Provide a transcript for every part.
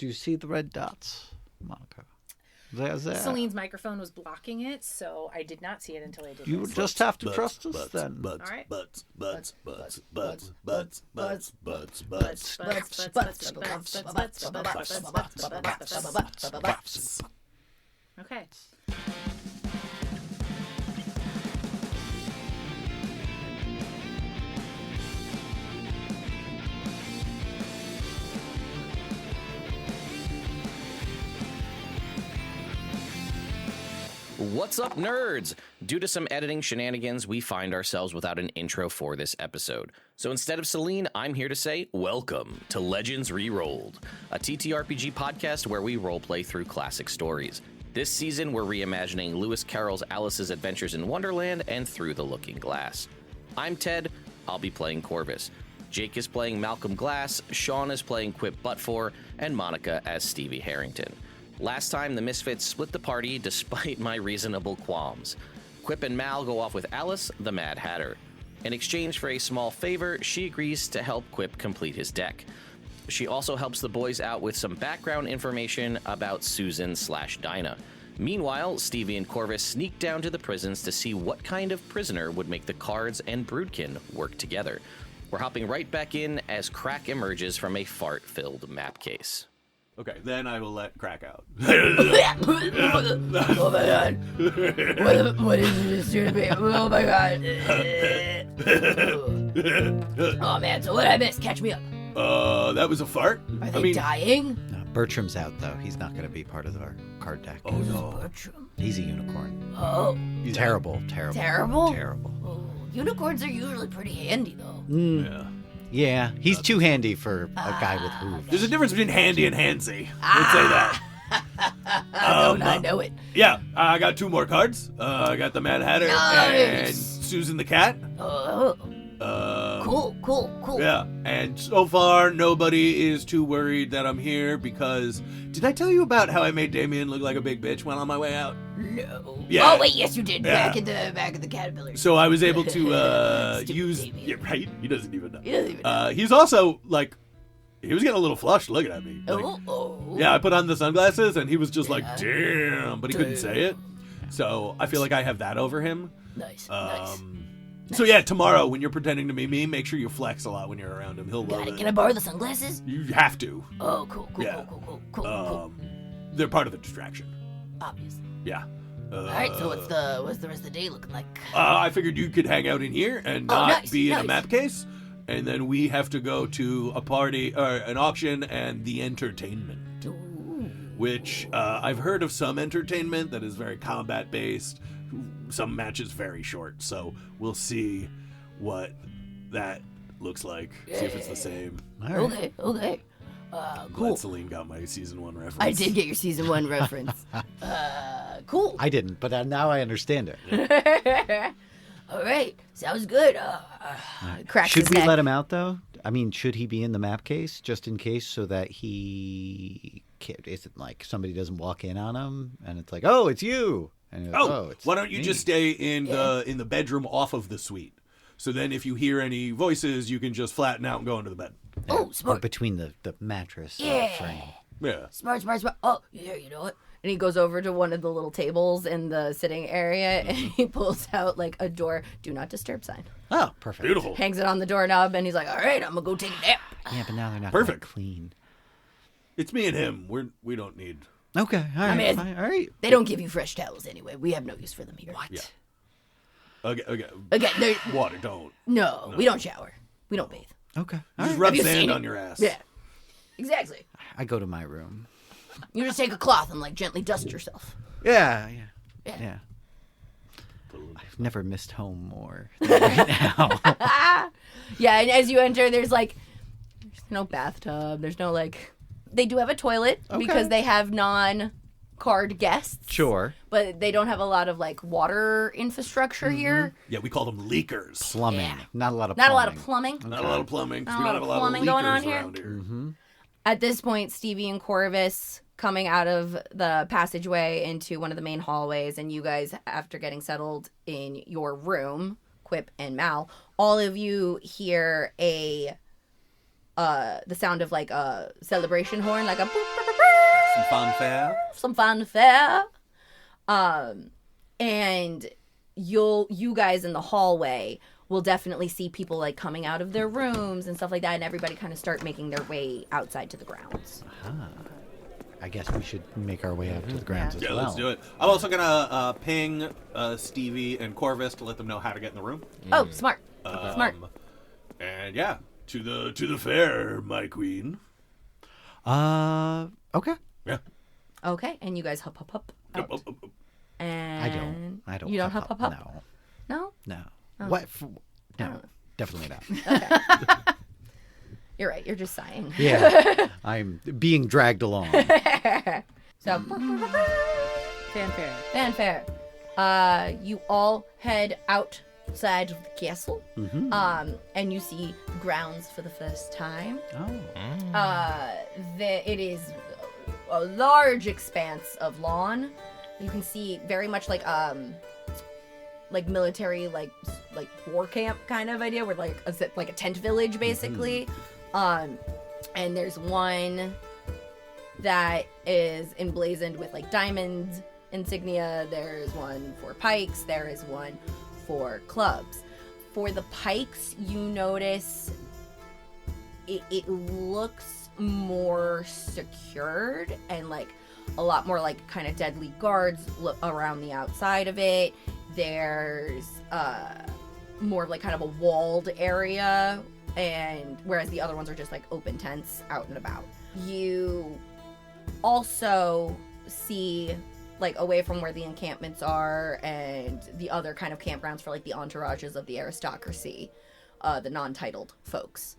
Do you see the red dots, Monica? Celine's microphone was blocking it, so I did not see it until I did You this. just have to trust us then. All right. Butts. Okay. What's up, nerds? Due to some editing shenanigans, we find ourselves without an intro for this episode. So instead of Celine, I'm here to say welcome to Legends Rerolled, a TTRPG podcast where we roleplay through classic stories. This season, we're reimagining Lewis Carroll's Alice's Adventures in Wonderland and Through the Looking Glass. I'm Ted. I'll be playing Korvis. Jake is playing Malcom Glass, Sean is playing Quip Buttfore, and Monica as Stevie Harrington. Last time, the Misfits split the party despite my reasonable qualms. Quip and Mal go off with Alice, the Mad Hatter. In exchange for a small favor, she agrees to help Quip complete his deck. She also helps the boys out with some background information about Susan/Dinah. Meanwhile, Stevie and Korvis sneak down to the prisons to see what kind of prisoner would make the Cards and Broodkin work together. We're hopping right back in as Crack emerges from a fart-filled map case. Okay, then I will let Crack out. Oh my god. What is this doing to me? Oh my god. Oh man, so what did I miss? Catch me up. That was a fart? Are they dying? No, Bertram's out, though. He's not going to be part of our card deck. Oh, no. Bertram. He's a unicorn. Oh. Terrible. Terrible? Terrible. Oh, unicorns are usually pretty handy, though. Yeah. Yeah, he's too handy for a guy with hooves. There's a difference between handy and handsy. Let's say that. Don't I know it? Yeah, I got two more cards. I got the Mad Hatter and Susan the Cat. Cool. Yeah, and so far nobody is too worried that I'm here because did I tell you about how I made Damien look like a big bitch while on my way out? No. Yeah. Oh wait, yes you did. Yeah. Back at the caterpillar. So I was able to Stupid use. Damien. Yeah, right. He doesn't even know. He doesn't even know. He's also like, he was getting a little flushed looking at me. Like, yeah, I put on the sunglasses and he was just like, damn, but he couldn't say it. So I feel like I have that over him. Nice. So yeah, tomorrow when you're pretending to be me, make sure you flex a lot when you're around him. He'll love it. Can I borrow the sunglasses? You have to. Oh, cool. Yeah. Cool. They're part of the distraction. Obviously. Yeah. All right. So what's the rest of the day looking like? I figured you could hang out in here and not be in a nice. map case, and then we have to go to a party or an auction and the entertainment. Ooh. Which I've heard of some entertainment that is very combat based. Some matches very short, so we'll see what that looks like. See if it's the same. All right. Okay. Glad Cool. Celine got my season 1 reference. I did get your season 1 reference. Cool. I didn't, but now I understand it. All right. Sounds good. Cracks Should his we neck. let him out, though? I mean, should he be in the map case just in case so that he isn't like somebody doesn't walk in on him and it's like, oh, it's you. And you're like, it's why don't you me. just stay in the bedroom off of the suite? So then if you hear any voices, you can just flatten out and go into the bed. Oh, Or smart. between the mattress frame. Yeah. Smart. Oh, yeah, you know what? And he goes over to one of the little tables in the sitting area and he pulls out like a door, do not disturb sign. Oh, perfect. Beautiful. Hangs it on the doorknob and he's like, all right, I'm going to go take a nap. Yeah, but now they're not Perfect. clean. It's me and him. We don't need. Okay, all right, mean, fine, all right. They don't give you fresh towels anyway. We have no use for them here. What? Yeah. Okay. Again, Water, don't. no, we don't shower. We don't bathe. Okay, all Just right. rub Have you seen sand it? on your ass. Yeah. Exactly. I go to my room. You just take a cloth and like gently dust yourself. Yeah. Yeah. I've never missed home more than right now. Yeah, and as you enter, there's no bathtub. There's no they do have a toilet because they have non-card guests. Sure. But they don't have a lot of water infrastructure here. Yeah, we call them leakers. Plumbing. Yeah. Not a lot of Not plumbing. a lot of plumbing. Not a lot of plumbing. 'cause Not we a don't lot have of a lot plumbing of going on leakers here. around here. Mm-hmm. At this point, Stevie and Korvis coming out of the passageway into one of the main hallways, and you guys, after getting settled in your room, Quip and Mal, all of you hear the sound of a celebration horn, like a boop, boop, boop, Some fanfare. Some fanfare. And you guys in the hallway will definitely see people like coming out of their rooms and stuff like that, and everybody kind of start making their way outside to the grounds. I guess we should make our way out to the grounds as Yeah, well. let's do it. I'm also gonna ping Stevie and Korvis to let them know how to get in the room. Oh, smart. Smart. And yeah, to the fair, my queen. Okay. Yeah. Okay, and you guys hop out. And I don't. You don't hop. No. No? No. What? No. Definitely not. Okay. You're right. You're just sighing. Yeah. I'm being dragged along. So, fanfare. You all head outside of the castle, and you see grounds for the first time. Oh. It is a large expanse of lawn. You can see very much like military, like war camp kind of idea, where like a tent village basically. And there's one that is emblazoned with like diamond insignia. There's one for pikes. There is one for clubs. For the pikes, you notice it looks more secured and like a lot more like kind of deadly guards around the outside of it. There's more of like kind of a walled area, and whereas the other ones are just like open tents out and about. You also see like away from where the encampments are and the other kind of campgrounds for like the entourages of the aristocracy, the non-titled folks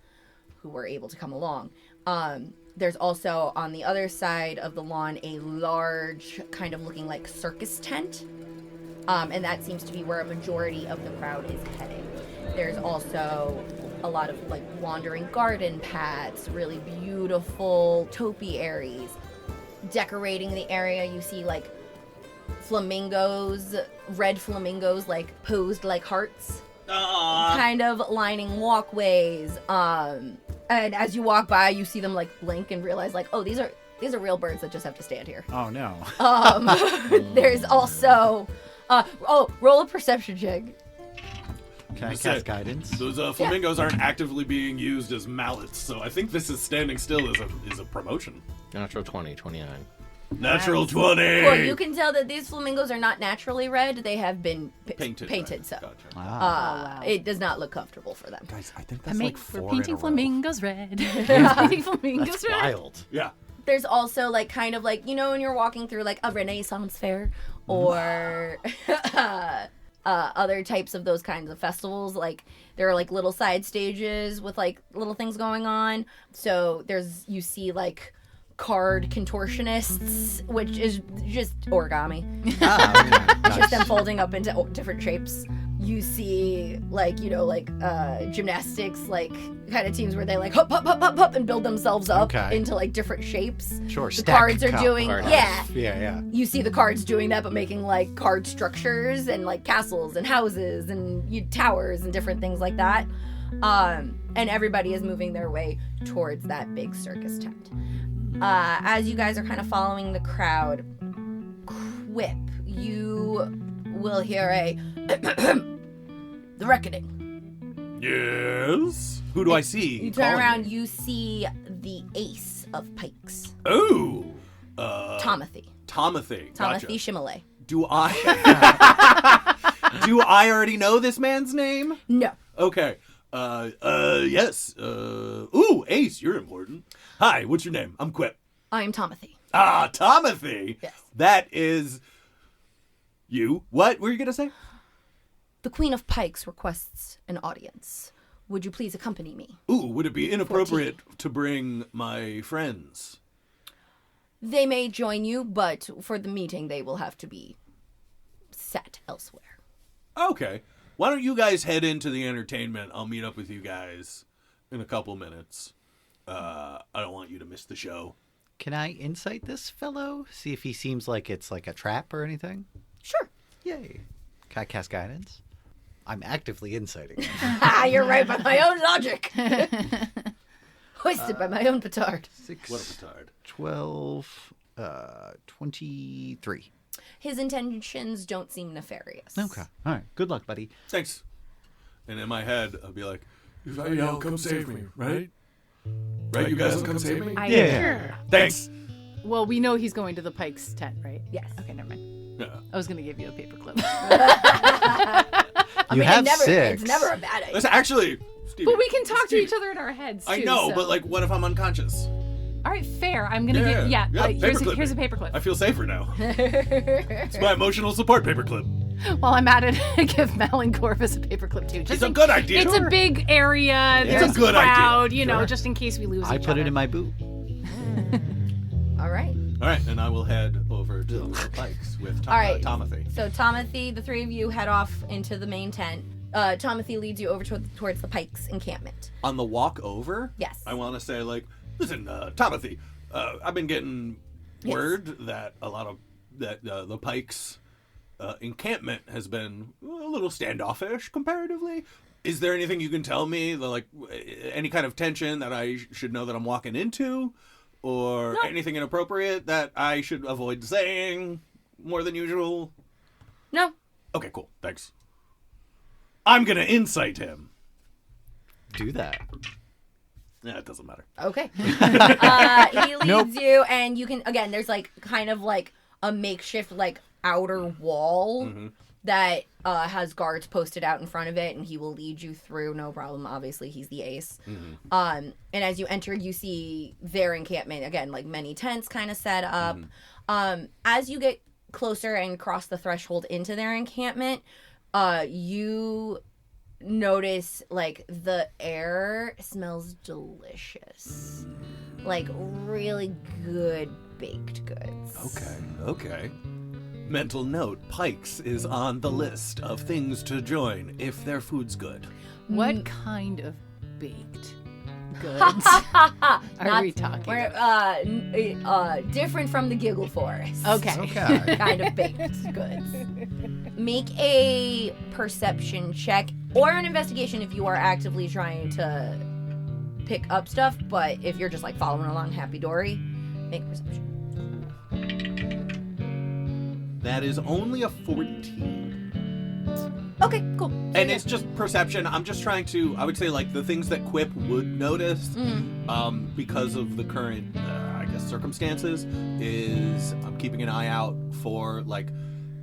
who were able to come along. There's also on the other side of the lawn a large kind of looking like circus tent. And that seems to be where a majority of the crowd is heading. There's also a lot of like wandering garden paths, really beautiful topiaries. Decorating the area, you see like flamingos, red flamingos like posed like hearts. Kind of lining walkways. And as you walk by, you see them like blink and realize like, oh, these are real birds that just have to stand here. Oh no. There's also roll a perception check. Can I cast guidance? Those flamingos aren't actively being used as mallets, so I think this is standing still is a promotion. Natural 20, 29. Natural 20! Well, you can tell that these flamingos are not naturally red. They have been painted right. so. Gotcha. wow. It does not look comfortable for them. Guys, I think that's like 4 We're painting in a row. flamingos red. Painting flamingos That's red. wild. Yeah. There's also like kind of like, you know, when you're walking through like a Renaissance fair or other types of those kinds of festivals, like there are like little side stages with like little things going on. So you see like card contortionists, which is just origami. It's just them folding up into different shapes. You see like, you know, like gymnastics, like kind of teams where they like hop and build themselves up into like different shapes. Sure. The cards are doing Yeah. You see the cards doing that, but making like card structures and like castles and houses and towers and different things like that. And everybody is moving their way towards that big circus tent. As you guys are kind of following the crowd, Quip, you will hear a the reckoning. Yes? Who do I see? You turn calling around, me? you see the ace of pikes. Oh! Tomothy. Tomothy. Gotcha. Tomothy Shimale. Do I already know this man's name? No. Okay. Yes. Ooh, Ace, you're important. Hi, what's your name? I'm Quip. I'm Tomothy. Ah, Tomothy. Yes. That is you. What were you gonna say? The Queen of Pikes requests an audience. Would you please accompany me? Ooh, would it be inappropriate to bring my friends? They may join you, but for the meeting, they will have to be set elsewhere. Okay. Why don't you guys head into the entertainment? I'll meet up with you guys in a couple minutes. I don't want you to miss the show. Can I insight this fellow? See if he seems like it's like a trap or anything? Sure. Yay. Can I cast guidance? I'm actively inciting. You're right by my own logic. Hoisted by my own petard. 6, What a petard. 12, 23. His intentions don't seem nefarious. Okay. All right. Good luck, buddy. Thanks. And in my head, I'll be like, if I yell, come save me, right? Right, you guys will come save me? Yeah. Thanks. Well, we know he's going to the Pikes tent, right? Yes. Okay, never mind. Yeah. I was going to give you a paperclip. You have 6. It's never a bad idea. Listen, actually, Stevie. But we can talk to each other in our heads, too. I know, so. but like, what if I'm unconscious? All right, fair. I'm going to give... Yeah, paperclip here's a me. paperclip. I feel safer now. It's my emotional support paperclip. While I'm at it, give Mal and Korvis a papercip too. It's a good idea. It's a big area. It's There's a good crowd, idea. you know, Sure. just in case we lose I each put other. it in my boot. All right. All right, and I will head over to the Pikes with All right. Tomothy. So Tomothy, the three of you head off into the main tent. Tomothy leads you over towards the Pikes encampment. On the walk over, Yes. I want to say, like, listen, Tomothy, I've been getting Yes. word that the Pikes encampment has been a little standoffish comparatively. Is there anything you can tell me, like any kind of tension that I should know that I'm walking into, or anything inappropriate that I should avoid saying more than usual? No. Okay, cool. Thanks. I'm gonna incite him. Do that. Yeah, it doesn't matter. Okay. He leads you, and you can, again, there's like kind of like a makeshift like outer wall that has guards posted out in front of it, and he will lead you through, no problem. Obviously, he's the ace. And as you enter, you see their encampment, again, like many tents kind of set up. As you get closer and cross the threshold into their encampment, you notice like the air smells delicious, like really good baked goods. Okay. Mental note, Pikes is on the list of things to join if their food's good. What kind of baked goods are we talking about? Different from the Giggle Forest. Okay. Kind of baked goods. Make a perception check or an investigation if you are actively trying to pick up stuff, but if you're just like following along happy dory, make a perception. That is only a 14. Okay, cool. And it's just perception. I'm just trying to, I would say, like, the things that Quip would notice because of the current, I guess, circumstances is I'm keeping an eye out for, like,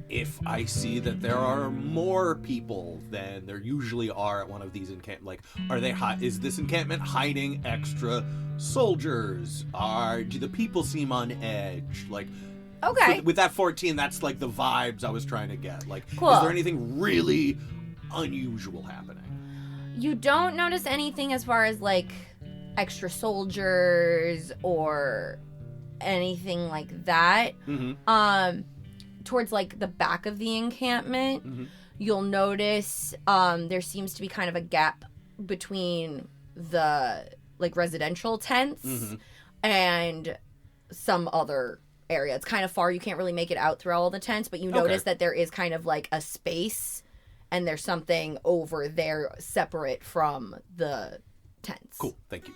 if I see that there are more people than there usually are at one of these encampments. Like, are they is this encampment hiding extra soldiers? Do the people seem on edge? Like, Okay. so with that 14, that's like the vibes I was trying to get. Like, Cool. Is there anything really unusual happening? You don't notice anything as far as like extra soldiers or anything like that. Towards like the back of the encampment, you'll notice there seems to be kind of a gap between the like residential tents and some other area. It's kind of far. You can't really make it out through all the tents, but you notice that there is kind of like a space and there's something over there separate from the tents. Cool, thank you.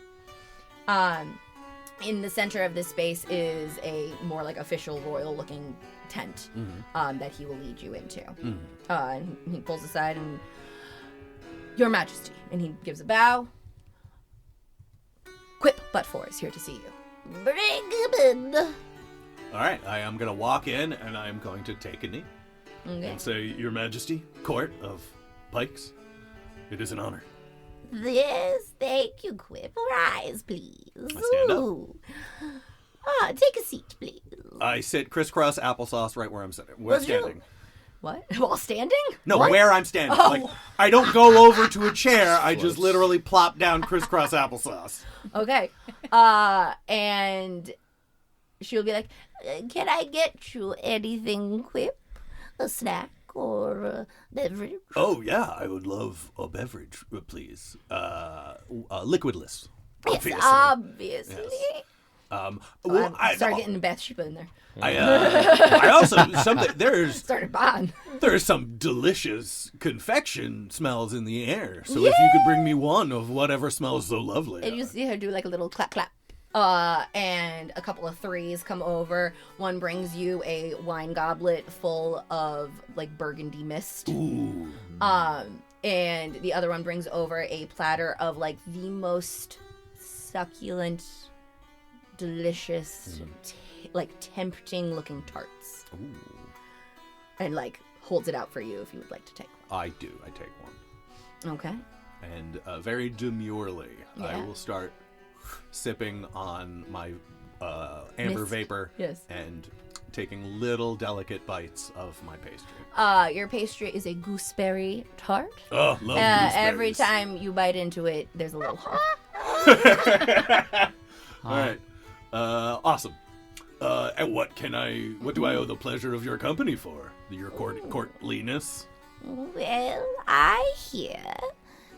In the center of this space is a more like official royal looking tent that he will lead you into. And he pulls aside and, Your Majesty, and he gives a bow. Quip Buttfore is here to see you. Bring him in. All right, I am going to walk in and I am going to take a knee Okay. and say, Your Majesty, Court of Pikes, it is an honor. Yes, thank you, Quip. Rise, please. I stand up. Ooh. Take a seat, please. I sit crisscross applesauce right where I'm sitting. Where I'm Would you- standing. What? While standing? No, What? where I'm standing. Oh. Like, I don't go over to a chair. I just literally plop down crisscross applesauce. Okay. And she'll be like, can I get you anything, Quip? A snack or a beverage? Oh, yeah, I would love a beverage, please. Liquidless. Yes, Obviously. obviously. Yes. Oh, Well, I started getting Bathsheba in there. I also Started bond. there's some delicious confection smells in the air. So if you could bring me one of whatever smells so lovely. And you see her do like a little clap clap. And a couple of threes come over. One brings you a wine goblet full of like burgundy mist. Ooh. And the other one brings over a platter of like the most succulent, delicious, like tempting looking tarts. Ooh. And like holds it out for you if you would like to take one. I do. I take one. Okay. And very demurely, I Yeah. will start sipping on my amber Mist. vapor Yes. and taking little delicate bites of my pastry. Your pastry is a gooseberry tart. Oh, love Every gooseberries. time you bite into it, there's a little hop. All right. Awesome. And what do I owe the pleasure of your company for? Your courtliness? Well, I hear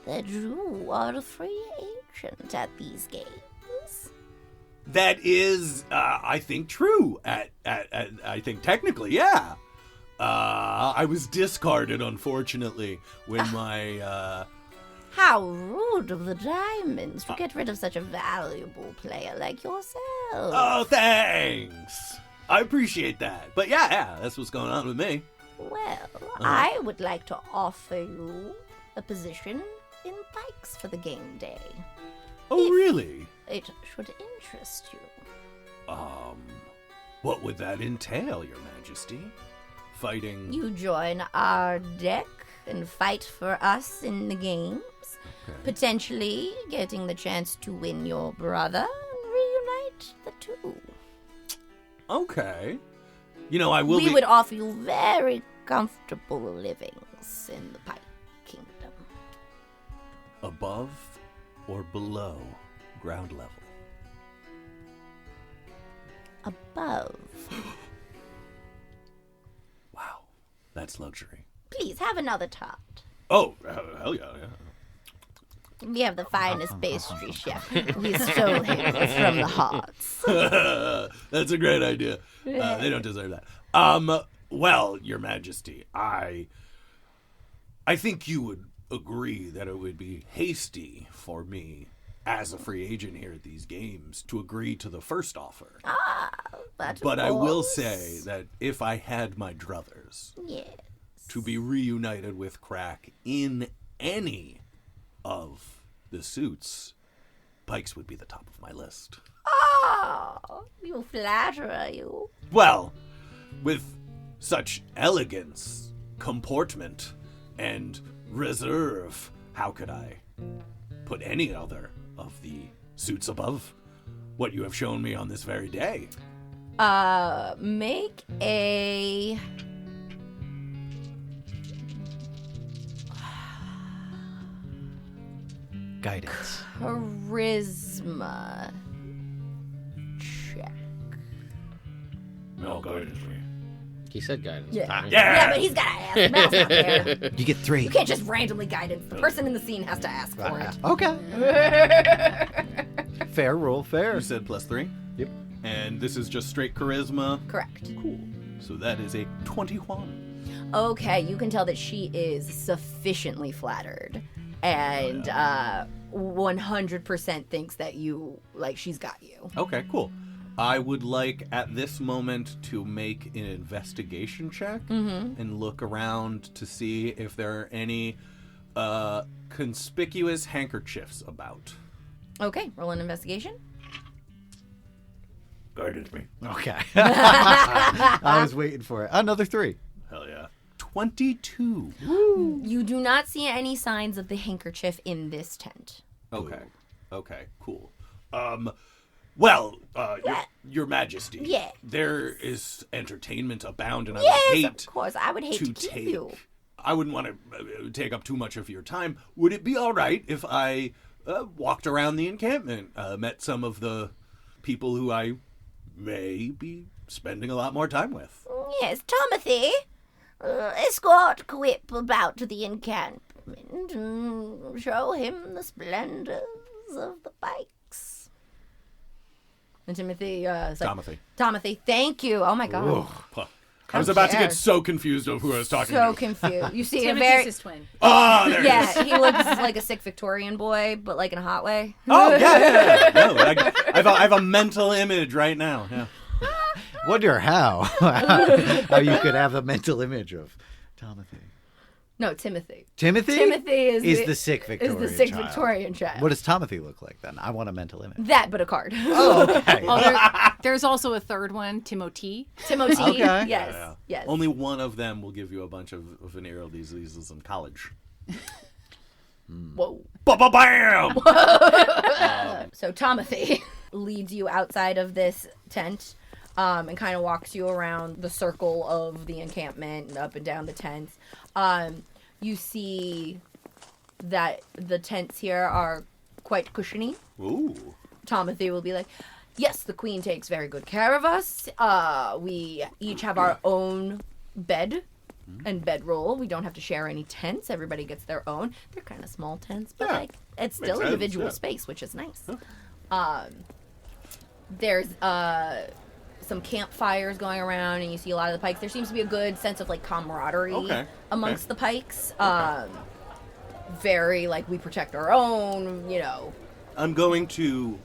that you are a free agent at these games. That is, I think, true. I think technically, yeah. I was discarded, unfortunately, when my. How rude of the Diamonds to get rid of such a valuable player like yourself. Oh, thanks. I appreciate that. But yeah, that's what's going on with me. Well, I would like to offer you a position in Pikes for the game day. Oh, really? It should interest you. What would that entail, Your Majesty? Fighting. You join our deck and fight for us in the games, potentially getting the chance to win your brother and reunite the two. Okay. You know, I will We be. would offer you very comfortable livings in the Pike Kingdom. Above or below ground level? Above. Wow. That's luxury. Please have another tart. Oh, hell yeah. We have the finest pastry chef. We stole him from the Hearts. That's a great idea. They don't deserve that. Well, Your Majesty, I think you would agree that it would be hasty for me, as a free agent here at these games, to agree to the first offer. But I will say that if I had my druthers Yes. to be reunited with Crack in any of the suits, Pikes would be the top of my list. Oh, you flatter, you. Well, with such elegance, comportment, and reserve, how could I put any other of the suits above what you have shown me on this very day? Make a Guidance. charisma check. No, guidance. He said guidance. Yeah. Yeah. Yeah, but he's got to ask. Mel's not there. You get 3. You can't just randomly guidance. The person in the scene has to ask for it. Okay. Fair rule, fair. You said +3? Yep. And this is just straight charisma. Correct. Cool. So that is a 21. Okay, you can tell that she is sufficiently flattered and 100% thinks that she's got you. Okay, cool. I would like at this moment to make an investigation check and look around to see if there are any conspicuous handkerchiefs about. Okay, roll an investigation. Guided me. Okay. I was waiting for it. Another 3. Hell yeah. 22. You do not see any signs of the handkerchief in this tent. Okay. Okay, cool. Well, your Majesty. Yeah. There is entertainment abound, and I Yes, would hate of course. I would hate to keep take. you. I wouldn't want to take up too much of your time. Would it be all right if I walked around the encampment, met some of the people who I may be spending a lot more time with? Yes, Timothy. Escort Quip about to the encampment and show him the splendors of the Pikes. And Timothy, Timothy. Timothy, thank you. Oh my God. Huh. I was about to get so confused of who I was talking So to. confused. You see Timothy's a very his twin. Oh, there it is. yeah. He looks like a sick Victorian boy, but like in a hot way. Oh, yeah. No, I have a mental image right now. Yeah. Wonder how you could have a mental image of Timothy. No, Timothy. Timothy? Timothy is the sick Victorian Is the sick child. Victorian child. What does Timothy look like then? I want a mental image. That, but a card. Oh, okay. There's also a third one, Timothy. Timothy. Okay. Yes. Yeah. Yes. Only one of them will give you a bunch of venereal diseases in college. Whoa. Ba-ba-bam! So Timothy leads you outside of this tent and kind of walks you around the circle of the encampment and up and down the tents. You see that the tents here are quite cushiony. Ooh. Timothy will be like, yes, the queen takes very good care of us. We each have our own bed and bedroll. We don't have to share any tents. Everybody gets their own. They're kind of small tents, but Yeah. like it's still sense, individual yeah. space, which is nice. There's some campfires going around, and you see a lot of the pikes. There seems to be a good sense of like camaraderie amongst the pikes. Very like we protect our own, you know. I'm going to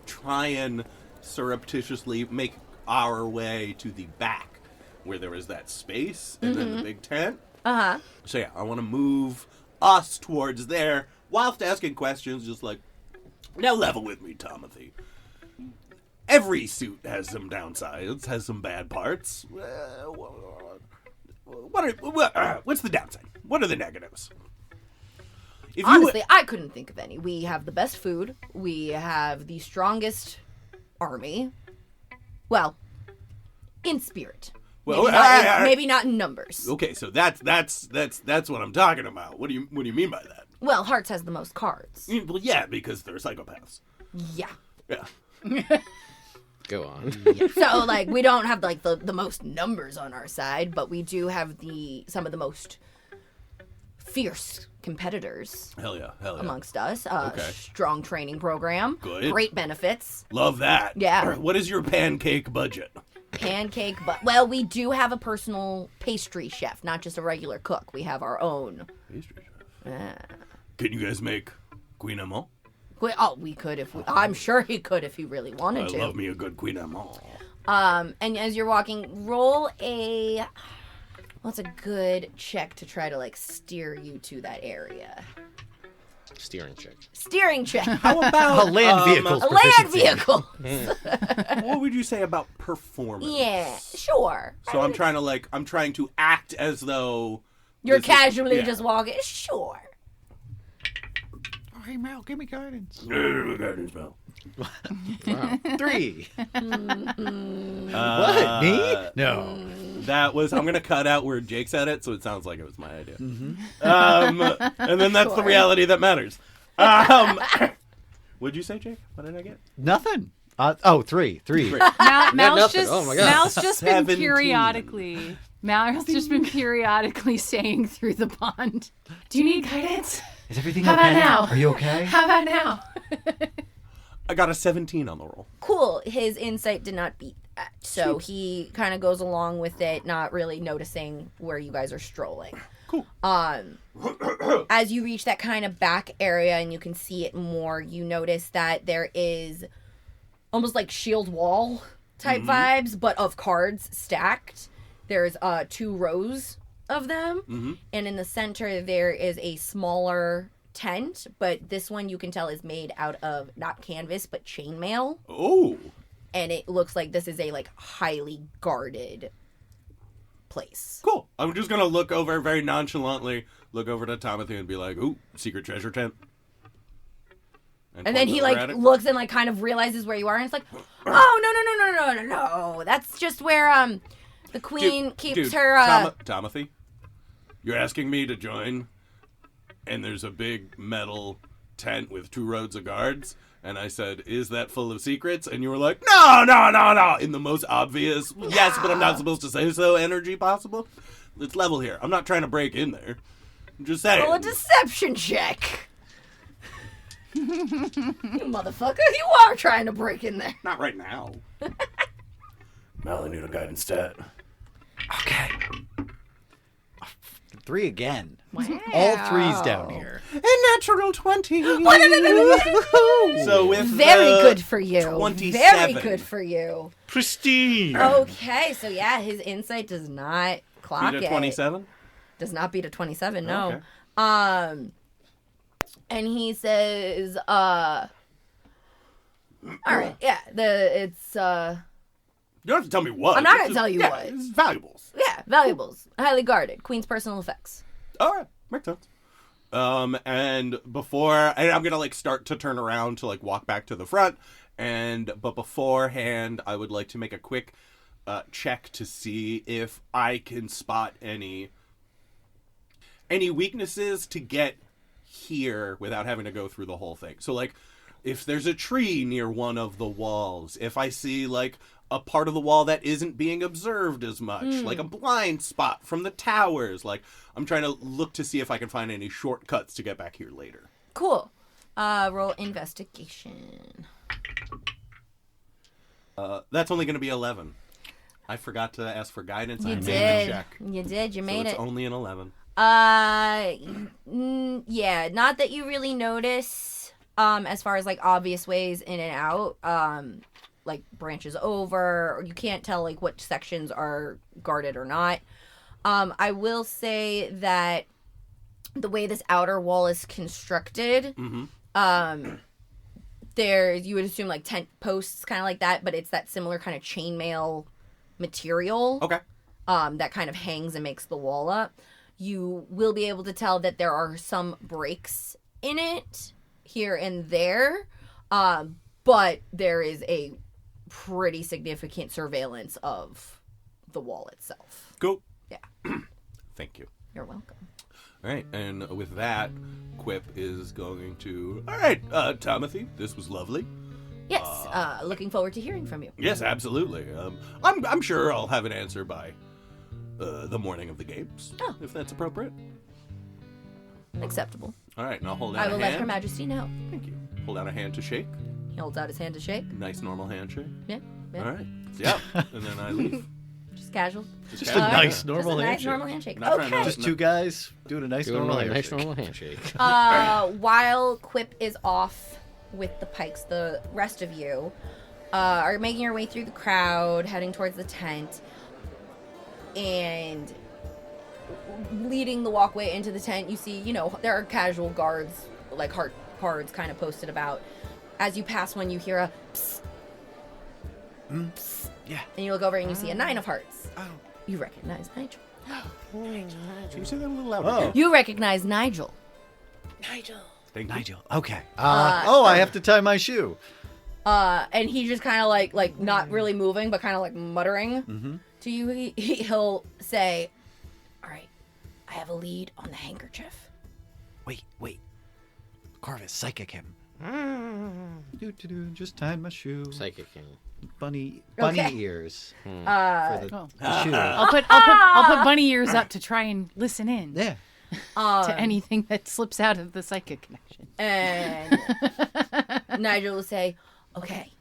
try and surreptitiously make our way to the back where there is that space and then the big tent. Uh-huh. So yeah, I want to move us towards there whilst asking questions, just like, now level with me, Timothy. Every suit has some downsides, has some bad parts. What's the downside? What are the negatives? If Honestly, I couldn't think of any. We have the best food. We have the strongest army. Well, in spirit. Well, Maybe not in numbers. Okay, so that's what I'm talking about. What do you mean by that? Well, Hearts has the most cards. Well, yeah, because they're psychopaths. Yeah. Yeah. Go on. So, like, we don't have, like, the most numbers on our side, but we do have some of the most fierce competitors Hell yeah. amongst us. Okay. Strong training program. Good. Great benefits. Love that. Yeah. What is your pancake budget? Pancake, but well, we do have a personal pastry chef, not just a regular cook. We have our own. Pastry chef. Can you guys make Queen Amant? We could if I'm sure he could if he really wanted I to. love me a good Queen Amant. And as you're walking, roll a. What's a good check to try to like steer you to that area? Steering check. Steering check. How about A land vehicle's A land proficiency. vehicle. what would you say about performance? Yeah, sure. So I'm trying to act as though You're this is- casually yeah. just walking. Sure. Oh, hey, Mal, give me guidance. Guidance, Mel. Wow. 3. What? Me? No. That was. I'm gonna cut out where Jake said it, so it sounds like it was my idea. Mm-hmm. And then that's the reality that matters. What'd you say, Jake? What did I get? Nothing. 3. Mal's nothing. just, Oh my God. Mal's just been 17. periodically. Mal's just been periodically saying through the pond. Do you need guidance? Is everything How okay? about now? Are you okay? How about now? I got a 17 on the roll. Cool. His insight did not beat that. So he kind of goes along with it, not really noticing where you guys are strolling. Cool. As you reach that kind of back area and you can see it more, you notice that there is almost like shield wall type vibes, but of cards stacked. There's 2 rows of them. And in the center, there is a smaller tent, but this one you can tell is made out of not canvas, but chainmail. Oh. And it looks like this is a like highly guarded place. Cool. I'm just gonna look over very nonchalantly, look over to Timothy and be like, "Ooh, secret treasure tent." And then he like looks and like kind of realizes where you are, and it's like, oh no, that's just where the queen keeps her. Timothy, you're asking me to join, and there's a big metal tent with 2 rows of guards. And I said, is that full of secrets? And you were like, no, in the most obvious, yes, but I'm not supposed to say so energy possible. Let's level here. I'm not trying to break in there. I'm just saying. Roll a deception check. You motherfucker, you are trying to break in there. Not right now. Mal, I need a guidance stat. Okay. 3 again. Wow. All 3s down here. A natural 20. So with Very good for you. 27. Very good for you. Pristine. Okay, so yeah, his insight does not clock Beat it. a 27? Does not beat a 27, no. Okay. And he says, all right, yeah, it's, You don't have to tell me what. I'm not gonna It's tell you yeah, what. It's valuables. yeah, valuables, highly guarded, Queen's personal effects. All right. Makes sense. And before... I'm going to, like, start to turn around to, like, walk back to the front. But beforehand, I would like to make a quick check to see if I can spot any weaknesses to get here without having to go through the whole thing. So, like, if there's a tree near one of the walls, if I see, like, a part of the wall that isn't being observed as much, like a blind spot from the towers, like, I'm trying to look to see if I can find any shortcuts to get back here later. Cool. Roll investigation. That's only going to be 11. I forgot to ask for guidance. You I made did. the check. You did. You So made it's it. only an 11. Yeah, not that you really notice, as far as, like, obvious ways in and out, like, branches over, or you can't tell, like, which sections are guarded or not. I will say that the way this outer wall is constructed, there's, you would assume, like, tent posts, kind of like that, but it's that similar kind of chainmail material. Okay. That kind of hangs and makes the wall up. You will be able to tell that there are some breaks in it here and there, but there is a pretty significant surveillance of the wall itself. Cool. Yeah. Thank you. You're welcome. All right, and with that, Quip is going to... All right, Timothy, this was lovely. Yes, looking forward to hearing from you. Yes, absolutely. I'm sure I'll have an answer by the morning of the games, if that's appropriate. Acceptable. All right, and I'll hold out I a will hand. let Her Majesty know. Thank you. Hold out a hand to shake. He holds out his hand to shake. Nice, normal handshake. Yeah. All right. Yeah, and then I leave. Just casual. Just a nice normal Just a nice handshake. normal handshake. Not trying Okay. to- Just 2 guys doing a nice normal handshake. Nice normal handshake. While Quip is off with the Pikes, the rest of you are making your way through the crowd, heading towards the tent, and leading the walkway into the tent. You see, there are casual guards, like heart cards kind of posted about. As you pass one, you hear a psst. Psst. Yeah. And you look over and you see a 9 of hearts. Oh. You recognize Nigel. Can you say that a little louder? Oh. You recognize Nigel. Thank you. Nigel. Okay. I have to tie my shoe. And he just kind of like not really moving, but kind of like muttering to you. He'll say, "All right, I have a lead on the handkerchief." Wait. Korvis, psychic him. Just tied my shoe. Psychic king. Bunny Okay. ears for Oh. the shoe. I'll put bunny ears up to try and listen in Yeah. to anything that slips out of the psychic connection. And Nigel will say, "Okay,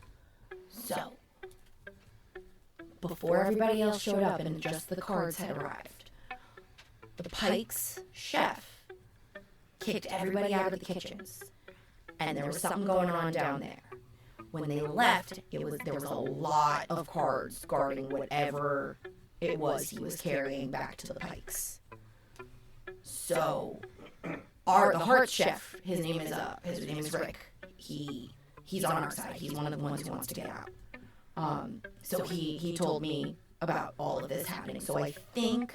so before everybody else showed up and just the cards had arrived, the Pikes chef kicked everybody out of the kitchens, and there was something going on down there. When they left, there was a lot of cards guarding whatever it was he was carrying back to the Pikes. So, the heart chef, his name is Rick. He's on our side. He's one of the ones who wants to get out. So he told me about all of this happening. So I think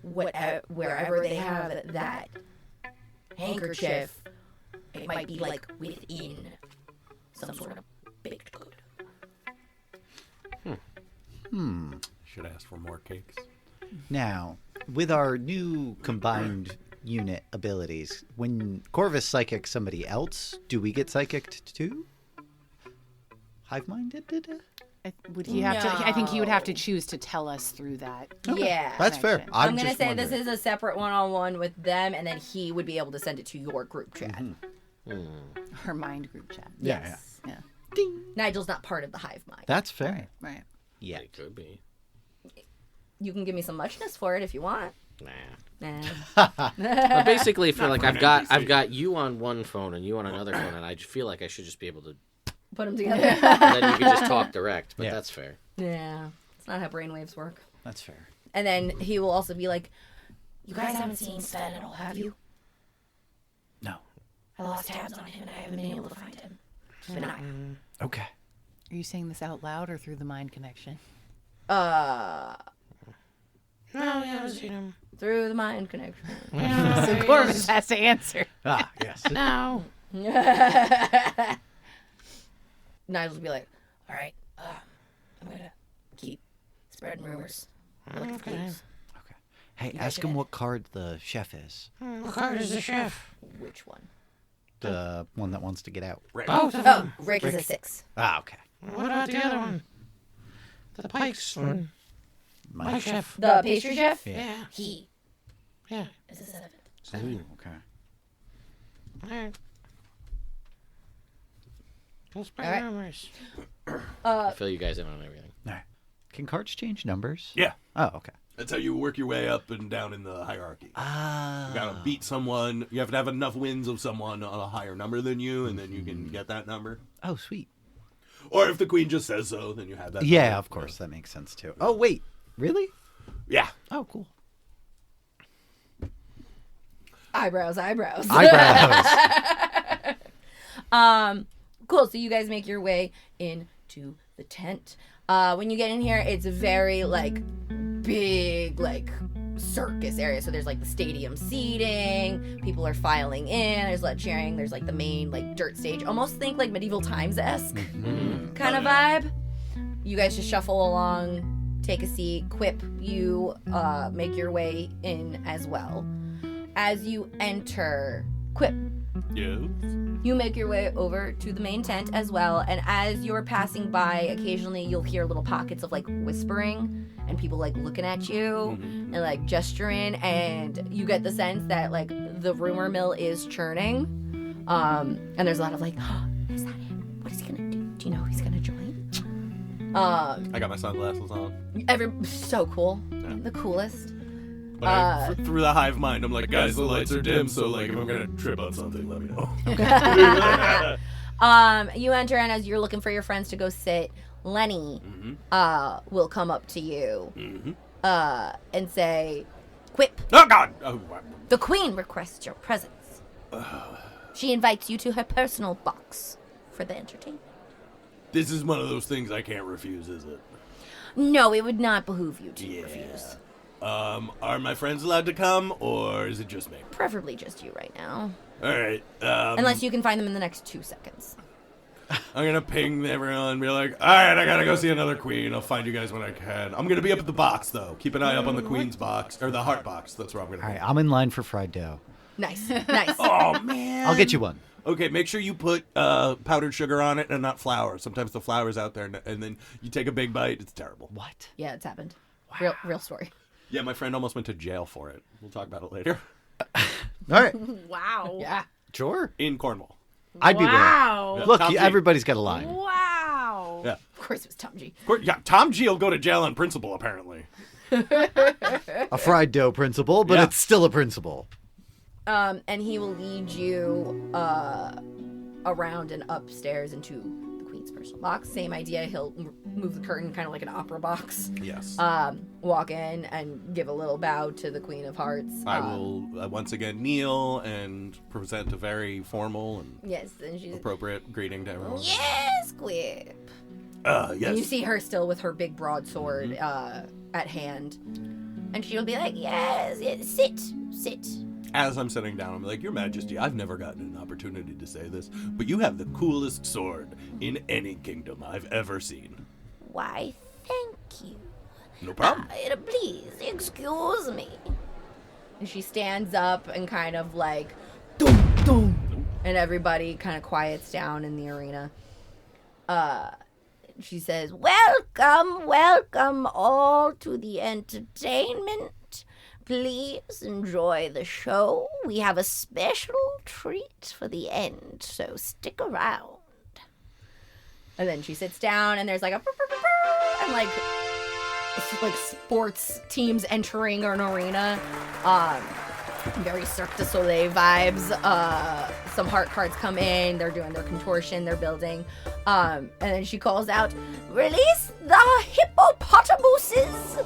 wherever they have that handkerchief, it might be like within some sort of baked good." Should ask for more cakes. Now, with our new combined unit abilities, when Korvis psychics somebody else, do we get psychicked too? Hive-minded? Would he have to? I think he would have to choose to tell us through that. Yeah. That's fair. connection. I'm going to just say this wondering. is a separate one-on-one with them, and then he would be able to send it to your group chat. Her mind group chat. Yeah, Yeah. Nigel's not part of the hive mind. That's fair. Right. Yeah. It could be. You can give me some muchness for it if you want. Nah. Nah. But basically, for like for an I've NPC. got you on one phone and you on another phone, and I just feel like I should just be able to. Put them together. Then you can just talk direct, but Yeah. that's fair. Yeah. It's not how brainwaves work. That's fair. And then he will also be like, You guys haven't seen Sven at all, have you? No. I lost tabs on him and I haven't been able to find him. It's been an eye. Okay. Are you saying this out loud or through the mind connection? No, we haven't seen him. through the mind connection. So Korvis has to answer. Ah, yes. No. Nigel will be like, All right, I'm gonna keep spreading rumors. Looking for clues. Okay. Hey, ask him what card the chef is. What card is the chef? which one? The one that wants to get out. Both of Oh, Rick is a 6. Ah, okay. What about the other one? The Pikes one. My chef. The pastry chef? Yeah. He Yeah. is a 7. Ooh, okay. Alright. We'll spread All right. rumors. I fill you guys in on everything. All right. Can cards change numbers? Yeah. Oh, okay. That's how you work your way up and down in the hierarchy. Ah. You gotta beat someone. You have to have enough wins of someone on a higher number than you, and then you can get that number. Oh, sweet. Or if the queen just says so, then you have that. Yeah, number. of course. That makes sense, too. Oh, wait. Really? Yeah. Oh, cool. Eyebrows. Eyebrows. Cool. So you guys make your way into the tent. When you get in here, it's a very like big like circus area. So there's like the stadium seating. People are filing in. There's a lot of cheering. There's like the main like dirt stage. Almost think like medieval times-esque kind of vibe. You guys just shuffle along, take a seat. Quip, you make your way in as well. As you enter, Quip, Yeah. you make your way over to the main tent as well, and as you're passing by, occasionally you'll hear little pockets of like whispering and people like looking at you and like gesturing, and you get the sense that like the rumor mill is churning. And there's a lot of like, oh, is that him? What is he gonna do? Do you know he's gonna join? I got my sunglasses on. So cool. The coolest. But through the hive mind, I'm like, guys, the lights are dim, so like if I'm gonna trip on something, let me know. You enter, and as you're looking for your friends to go sit, Lenny will come up to you and say, Quip, Oh God! Oh, wow. the queen requests your presence. She invites you to her personal box for the entertainment. This is one of those things I can't refuse, is it? No, it would not behoove you to refuse. Are my friends allowed to come, or is it just me? Preferably just you right now. All right. Unless you can find them in the next 2 seconds. I'm gonna ping everyone and be like, all right, I gotta go see another queen. I'll find you guys when I can. I'm gonna be up at the box, though. Keep an eye up on the queen's box, or the heart box. That's where I'm gonna All be. right, I'm in line for fried dough. Nice, nice. Oh, man. I'll get you one. Okay, make sure you put powdered sugar on it and not flour. Sometimes the flour's out there, and then you take a big bite. It's terrible. What? Yeah, it's happened. Real story. Yeah, my friend almost went to jail for it. We'll talk about it later. All right. Wow. Yeah. Sure. In Cornwall. I'd be willing. Wow. Look, Tom G. everybody's got a line. Wow. Yeah. Of course it was Tom G. Yeah, Tom G will go to jail on principle, apparently. A fried dough principle, but Yeah. it's still a principle. And he will lead you around and upstairs into the queen's personal box. Same idea. He'll move the curtain, kind of like an opera box. Yes. Walk in and give a little bow to the Queen of Hearts. I will once again kneel and present a very formal and Yes, and she's appropriate greeting to everyone. yes, Quip. Yes. And you see her still with her big broadsword at hand, and she'll be like, yes, sit. As I'm sitting down, I'm like, Your Majesty, I've never gotten an opportunity to say this, but you have the coolest sword in any kingdom I've ever seen. Why, thank you. No problem. Please, excuse me. And she stands up and kind of like, dum, dum, and everybody kind of quiets down in the arena. She says, Welcome all to the entertainment. Please enjoy the show. We have a special treat for the end, so stick around. and then she sits down, and there's like a, and like like sports teams entering an arena. Very Cirque du Soleil vibes. Some heart cards come in. They're doing their contortion. They're building. And then she calls out, "Release the hippopotamuses!"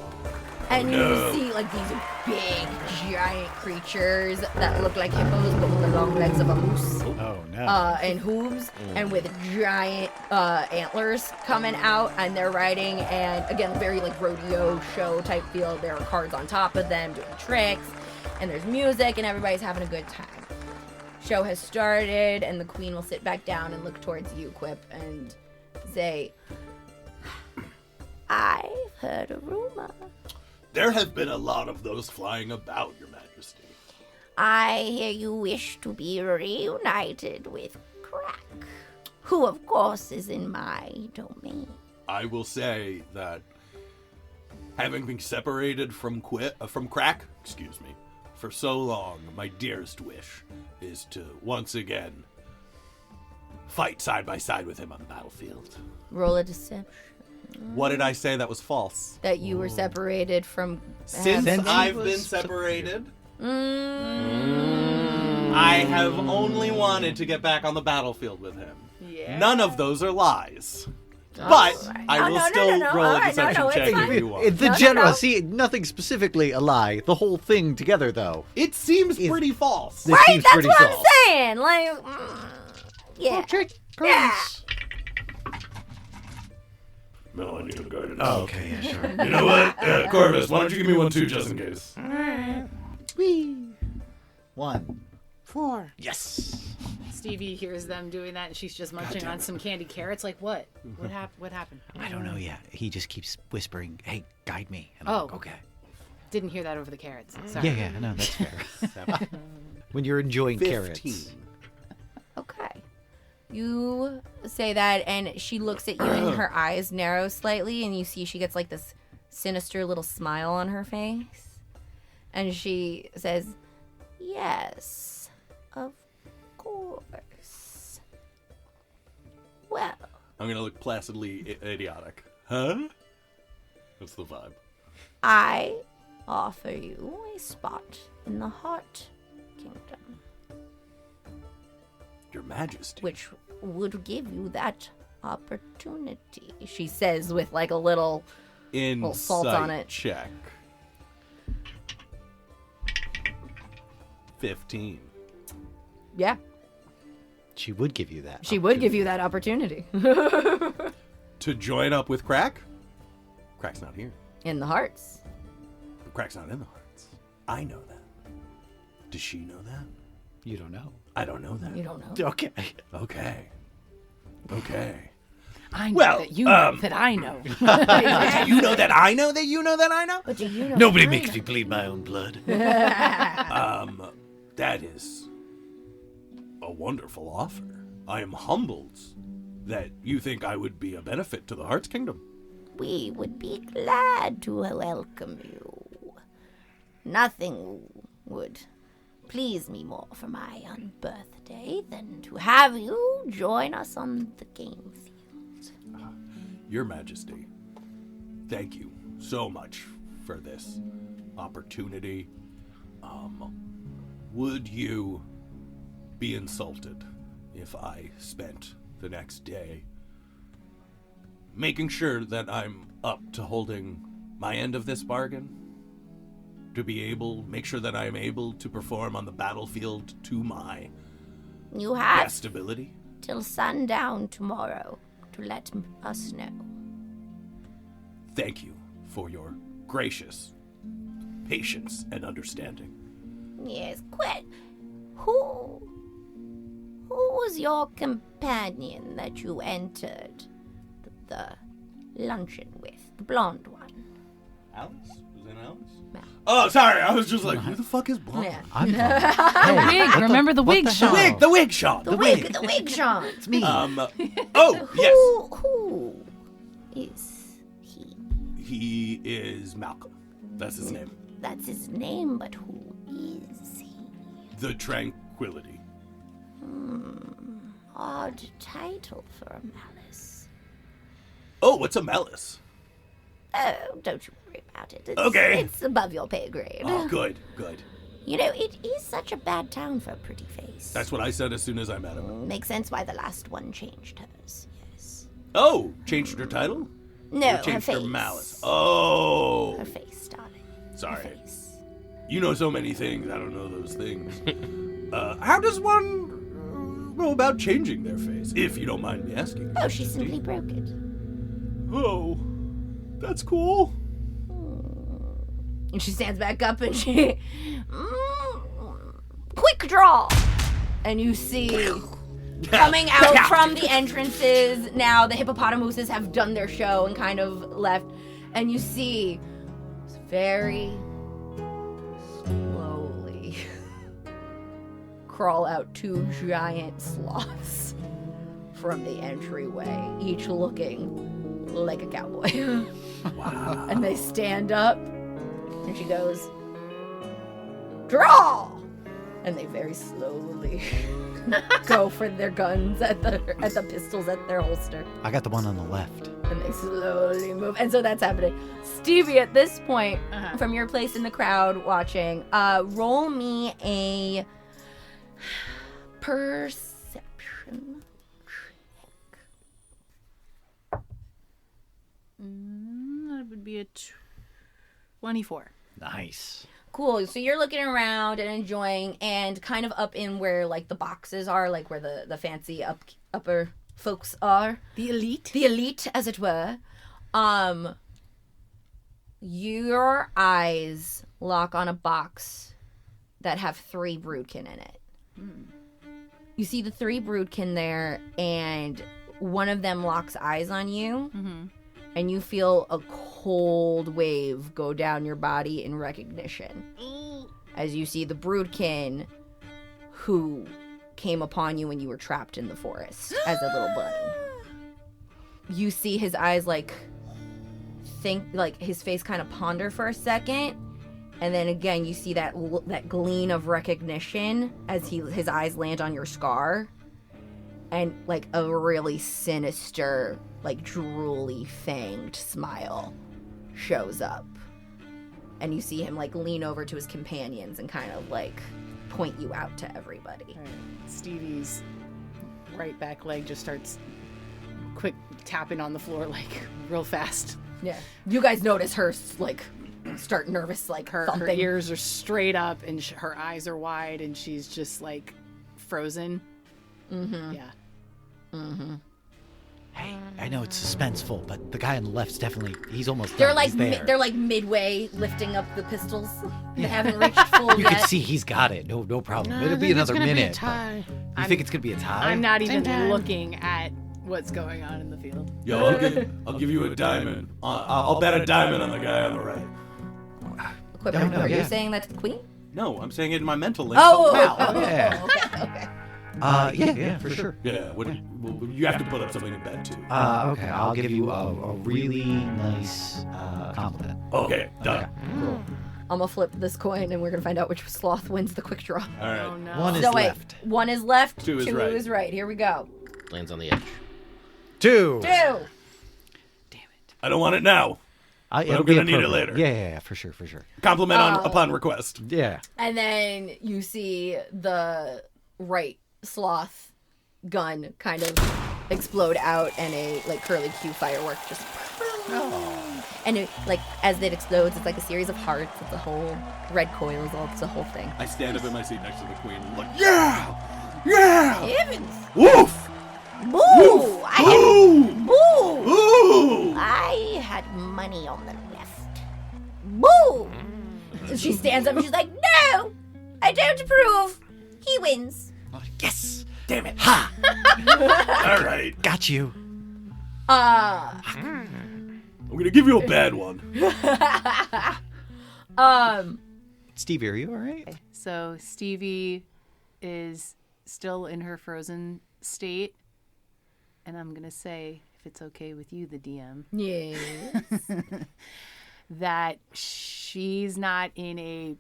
And you see like these big, giant creatures that look like hippos, but with the long legs of a moose. Oh no. And hooves, and with giant antlers coming out, and they're riding, and again, very like rodeo show type feel. There are cards on top of them doing tricks, and there's music, and everybody's having a good time. Show has started, and the queen will sit back down and look towards you, Quip, and say, I've heard a rumor. There have been a lot of those flying about, Your Majesty. I hear you wish to be reunited with Crack, who of course is in my domain. I will say that having been separated from Crack, for so long, my dearest wish is to once again fight side by side with him on the battlefield. roll a deception. What did I say that was false? That you were separated from... Since Since I've he been was separated, I have only wanted to get back on the battlefield with him. Yeah. None of those are lies. But I will No, still no, roll all a right, deception it's check fine. if you want. The No, general, no. see, nothing specifically a lie. The whole thing together, though. It seems pretty false. This Right? seems That's pretty what false. I'm saying. Like, yeah. No, I need to guard it. Okay, yeah, sure. You know what? Korvis, why don't you give me one too, just in case? Whee! 1. 4. Yes. Stevie hears them doing that, and she's just munching on some candy carrots. Like, what? What happened? I don't know yet. He just keeps whispering, "Hey, guide me." And Oh. I'm like, okay. Didn't hear that over the carrots. Sorry. Yeah, no, that's fair. When you're enjoying 15. carrots. Okay. You say that, and she looks at you, and her eyes narrow slightly, and you see she gets like this sinister little smile on her face. And she says, Yes, of course. Well, I'm gonna look placidly idiotic. Huh? That's the vibe. I offer you a spot in the Heart Kingdom, Your Majesty. which would give you that opportunity. she says with like a little, Insight salt on it. check. 15. yeah, She would give you that. she would give you that opportunity. To join up with Crack? Crack's not here. In the hearts. Crack's not in the Hearts. I know that. Does she know that? You don't know. I don't know that. You don't know. Okay. Okay. Okay. I know Well, that you know that I know. Do you know that I know that you know that I know? But do you know Nobody makes me bleed my own blood. That is a wonderful offer. I am humbled that you think I would be a benefit to the Hearts Kingdom. we would be glad to welcome you. Nothing would please me more for my unbirthday than to have you join us on the game field. Your Majesty, thank you so much for this opportunity. Would you be insulted if I spent the next day making sure that I'm up to holding my end of this bargain? To make sure that I am able to perform on the battlefield to my You have best ability? till sundown tomorrow to let us know. Thank you for your gracious patience and understanding. Yes, Quip. Who was your companion that you entered the luncheon with? The blonde one. Alice? Was it Alice? No. Oh, sorry. I was just like, who the fuck is blonde? Yeah. I'm hey, Wig. Remember the wig shot? The wig shot. The wig Sean. It's me. Oh, yes. Who is he? He is Malcom. That's his name. That's his name, but who is he? The Tranquility. Odd title for a malice. Oh, what's a malice? Oh, don't you worry about it. Okay. It's above your pay grade. Oh, good. You know, it is such a bad town for a pretty face. That's what I said as soon as I met him. Makes sense why the last one changed hers. Yes. Oh, changed her title? No, Or her changed face. her malice. Oh. Her face, darling. Her Sorry. face. You know so many things. I don't know those things. How does one go about changing their face, if you don't mind me asking? Oh, she simply broke it. Oh, that's cool. And she stands back up and she Quick draw. and you see coming out from the entrances now the hippopotamuses have done their show and kind of left, and you see very slowly crawl out 2 giant sloths from the entryway, each looking like a cowboy. Wow. And they stand up and she goes, draw, and they very slowly go for their guns at the pistols at their holster, I got the one on the left. and they slowly move. And so that's happening. Stevie, at this point, from your place in the crowd watching, roll me a perception check. That would be a 24. Nice. Cool. So you're looking around and enjoying, and kind of up in where like the boxes are, like where the fancy upper folks are. The elite? The elite, as it were. Your eyes lock on a box that have 3 broodkin in it. You see the 3 broodkin there, and one of them locks eyes on you, and you feel a cold wave go down your body in recognition as you see the broodkin who came upon you when you were trapped in the forest as a little bunny. You see his eyes his face kind of ponder for a second, and then again you see that gleam of recognition as his eyes land on your scar, and like a really sinister, like drooly fanged smile shows up, and you see him like lean over to his companions and kind of like point you out to everybody. All right. Stevie's right back leg just starts quick tapping on the floor like real fast. Yeah, you guys notice her like start nervous, like Her thumping. ears are straight up and her eyes are wide and she's just like frozen. Yeah. Hey, I know it's suspenseful, but the guy on the left's definitely, he's almost They're done. like He's there. they're like midway lifting up the pistols. They haven't reached full You yet. can see he's got it. No problem. It'll be another minute. but- You think it's gonna be a tie? I'm not even looking at what's going on in the field. Yo, I'll give you a diamond. I'll bet a diamond on the guy on the right. Quip, No, are you yeah. saying that to the queen? No, I'm saying it in my mental link. yeah. Okay. Yeah, for sure. Yeah, you have to put up something in bed too. Okay, I'll give you a really nice compliment. Okay, done. I'm gonna flip this coin and we're gonna find out which sloth wins the quick draw. All right. Oh no. One is So wait, left. 1 is left, Two is 2 right. is right. Here we go. Lands on the edge. 2. 2. I don't want it now. I'm gonna need it later. Yeah, for sure. Compliment upon request. Yeah. And then you see the right sloth gun kind of explode out, and a like curly Q firework just. And it, like as it explodes, it's like a series of hearts. It's a whole red coils. It's a whole thing. I stand up in my seat next to the queen and look, yeah! Heavens. Woof! Boo! Ooh! Ooh! I had money on the left. Boo! And she stands up and she's like, No! I don't approve. He wins. Yes. Damn it. Ha! All right. Got you. I'm gonna give you a bad one. Stevie, are you all right? So Stevie is still in her frozen state, and I'm gonna say, if it's okay with you, the DM, yeah. that she's not in a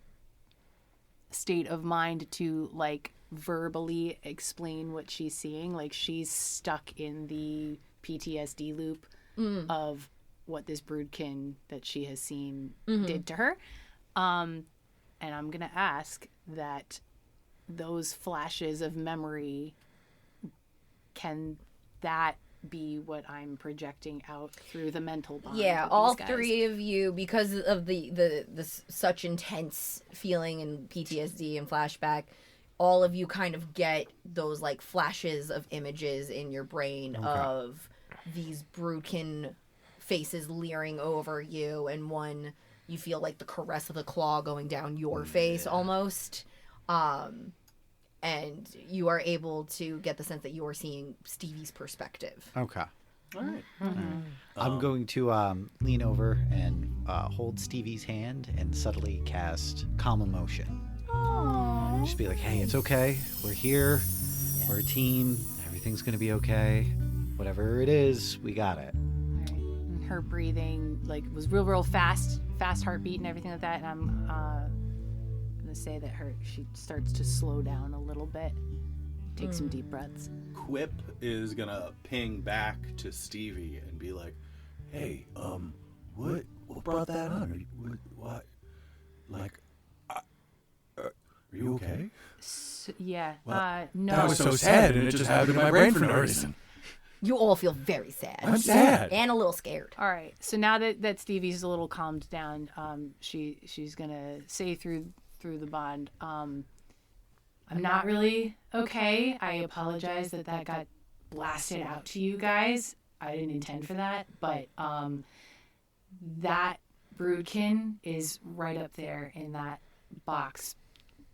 state of mind to like verbally explain what she's seeing. Like she's stuck in the PTSD loop of what this broodkin that she has seen did to her. And I'm going to ask that those flashes of memory, can that be what I'm projecting out through the mental bond? Yeah, with all these guys? three of you, because of the such intense feeling and PTSD and flashback, all of you kind of get those like flashes of images in your brain of these broodkin faces leering over you, and one you feel like the caress of the claw going down your face almost. And you are able to get the sense that you are seeing Stevie's perspective. Okay. All right. I'm going to lean over and hold Stevie's hand and subtly cast Calm Emotion. Just be like, hey, it's okay. We're here. Yeah. We're a team. Everything's going to be okay. Whatever it is, we got it. All right. And her breathing was real fast heartbeat and everything like that. And I'm going to say that she starts to slow down a little bit. Take some deep breaths. Quip is going to ping back to Stevie and be like, hey, what brought that on? What? Like, are you okay? No. That was so sad, and it just happened in my brain for no reason. You all feel very sad. I'm sad. And a little scared. All right. So now that Stevie's a little calmed down, she's gonna say through the bond, I'm not really okay. I apologize that got blasted out to you guys. I didn't intend for that, but that broodkin is right up there in that box.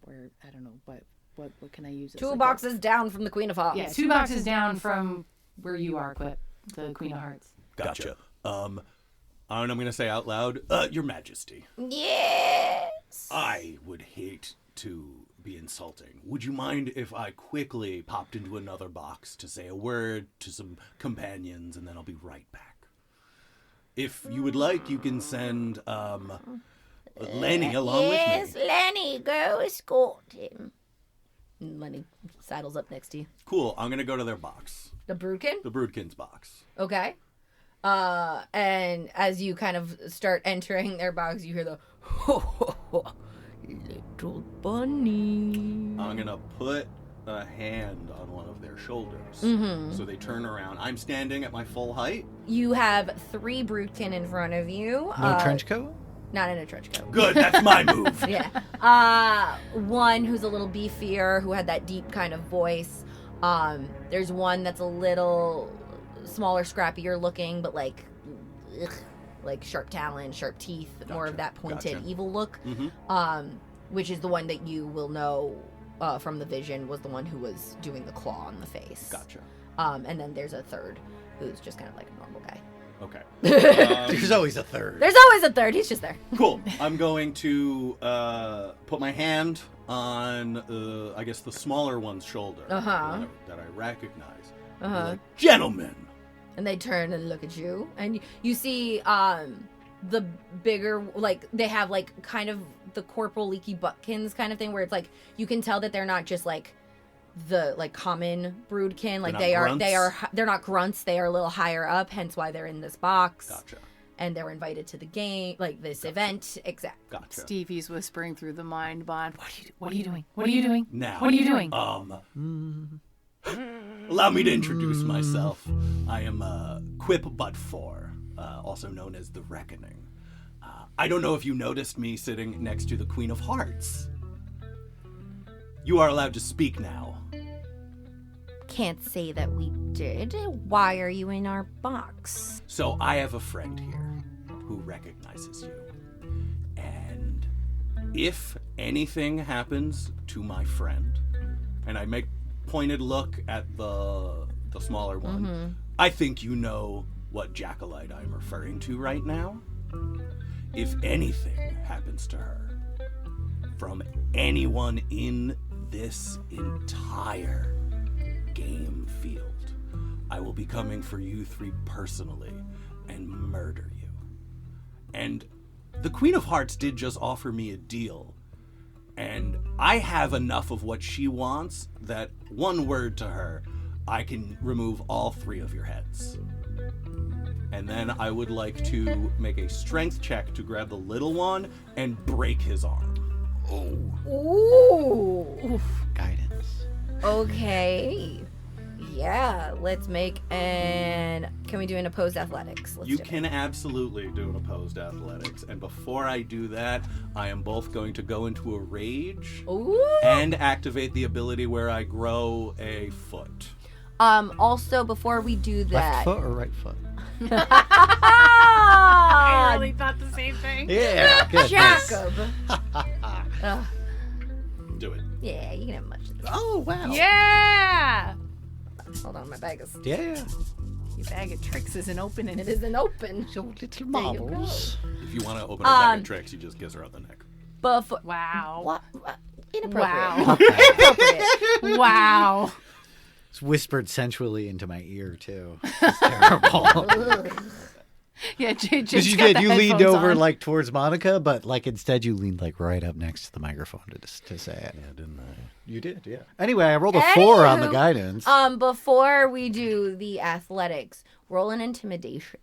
Where I don't know what can I use? Two boxes down from the Queen of Hearts. Yeah, 2 boxes down from where you are, Quip, the Queen of Hearts. Gotcha. And I'm gonna say out loud, Your Majesty. Yes. I would hate to be insulting. Would you mind if I quickly popped into another box to say a word to some companions, and then I'll be right back? If you would like, you can send Lenny along with me. Yes, Lenny, go escort him. And Lenny saddles up next to you. Cool. I'm gonna go to their box. The broodkin? The Broodkin's box. Okay. And as you kind of start entering their box, you hear the little bunny. I'm gonna put a hand on one of their shoulders. So they turn around. I'm standing at my full height. You have 3 broodkin in front of you. No trench coat? Not in a trench coat. Good, that's my move. Yeah. One who's a little beefier, who had that deep kind of voice. There's one that's a little smaller, scrappier looking, but like sharp talons, sharp teeth, more of that pointed evil look. Which is the one that you will know from the vision was the one who was doing the claw on the face. Gotcha. And then there's a third who's just kind of like a normal guy. Okay. There's always a third. There's always a third. He's just there. Cool. I'm going to put my hand on, I guess, the smaller one's shoulder that I recognize. Like, gentlemen. And they turn and look at you, and you see the bigger, like they have like kind of the corporal leaky butkins kind of thing, where it's like you can tell that they're not just like the like common broodkin, like they're not grunts, they are a little higher up, hence why they're in this box. Gotcha. And they're invited to the game, like this event. Exactly. Gotcha. Stevie's whispering through the mind bond. What are you doing? What are you doing? Now. What are you doing? Allow me to introduce myself. I am Quip Buttfore, also known as the Reckoning. I don't know if you noticed me sitting next to the Queen of Hearts. You are allowed to speak now. Can't say that we did. Why are you in our box? So I have a friend here who recognizes you. And if anything happens to my friend, and I make pointed look at the smaller one, I think you know what Jackalite I'm referring to right now. If anything happens to her from anyone in this entire game field, I will be coming for you 3 personally and murder you. And the Queen of Hearts did just offer me a deal, and I have enough of what she wants that one word to her, I can remove all 3 of your heads. and then I would like to make a strength check to grab the little one and break his arm. Ooh. Guidance. Okay. Yeah, let's make an... Can we do an opposed athletics? You can absolutely do an opposed athletics. And before I do that, I am both going to go into a rage and activate the ability where I grow a foot. Also, before we do that... Left foot or right foot? I really thought the same thing. Yeah. Good. Jacob. Do it. Yeah, you can have much of this. Oh, wow. Yeah. Hold on, my bag is... Yeah. Your bag of tricks isn't opening. It isn't open. So little There you marbles. If you want to open her bag of tricks, you just kiss her on the neck. Before... Wow. What? Inappropriate. Wow. Inappropriate. Wow. It's whispered sensually into my ear, too. It's terrible. Yeah, Because you did. You leaned over like towards Monica, but like instead you leaned like right up next to the microphone to say it. Yeah, didn't I? You did, yeah. Anyway, I rolled a 4 on the guidance. Before we do the athletics, roll an intimidation.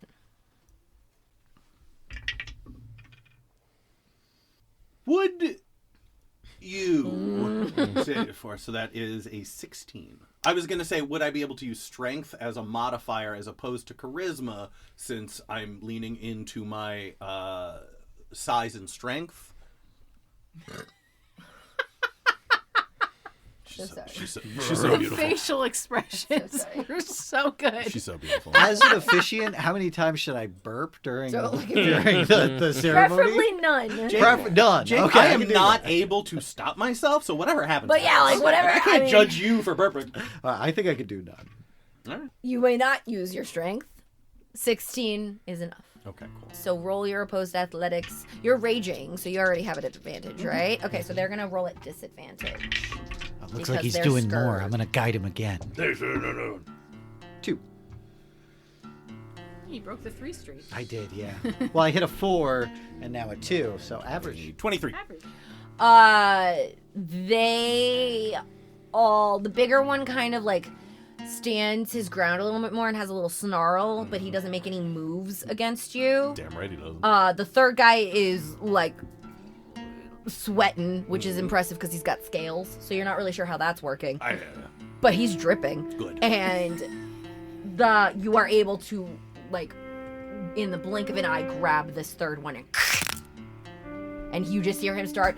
Would you say it for? So that is a 16. I was going to say, would I be able to use strength as a modifier as opposed to charisma, since I'm leaning into my size and strength? She's so The beautiful. facial expressions were so good. She's so beautiful. As an officiant, how many times should I burp during Don't look at the ceremony? Preferably none. Done. Jake, Okay, I can am do not that. able to stop myself, so whatever happens. But yeah, like whatever. I can't judge you for burping. I think I could do none. All right. You may not use your strength. 16 is enough. Okay, cool. So roll your opposed athletics. You're raging, so you already have an advantage, right? Okay, so they're going to roll at disadvantage. It looks Because like he's they're doing more. scared. I'm going to guide him again. 2. You broke the 3 streak. I did, yeah. Well, I hit a 4 and now a 2, so average. 23. They all... The bigger one kind of like stands his ground a little bit more and has a little snarl, but he doesn't make any moves against you. Damn right he does. The third guy is like sweating, which is impressive because he's got scales, so you're not really sure how that's working. But he's dripping. Good. And you are able to, like, in the blink of an eye, grab this third one and you just hear him start.